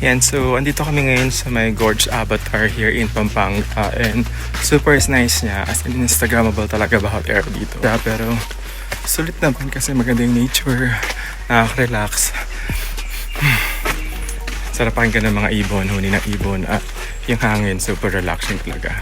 Yan, so andito kami ngayon sa may Gorge Avatar here in Pampanga. And super nice niya. As in, Instagrammable talaga ba hot air dito. Yeah, pero sulit naman kasi maganda yung nature. Nakaka-relax. Sarap pakinggan ng mga ibon, huni ng ibon. At yung hangin, super relaxing talaga.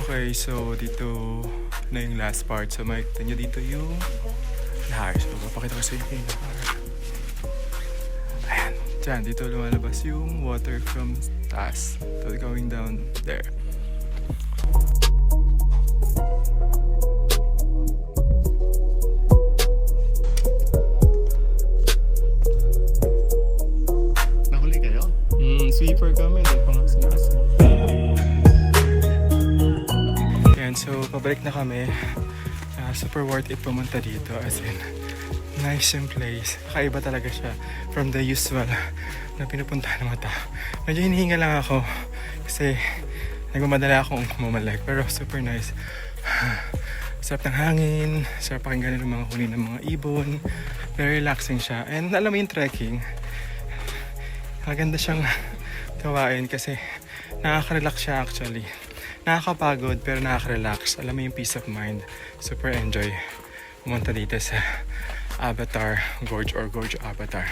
Okay, so dito na yung last part. So makikita nyo dito yung lahar. So papakita ko sa inyo yung lahar. Ayan, dyan. Dito lumalabas yung water from taas. So going down there. Nahuli kayo? Sweeper kami. Doon pa nga sinasin. So, pabalik na kami. Super worth it pumunta dito. As in, nice yung place. Kakaiba talaga siya from the usual na pinupuntahan ng mga tao. Medyo hinihinga lang ako kasi nagmamadala akong mamalag. Pero super nice. Sarap ng hangin. Sarap pakinggan ng mga huni ng mga ibon. Very relaxing siya. And alam mo yung trekking, maganda siyang gawain kasi nakaka-relax siya actually. Nakakapagod pero nakaka-relax. Alam mo yung peace of mind. Super enjoy pumunta dito sa Avatar Gorge or Gorge Avatar.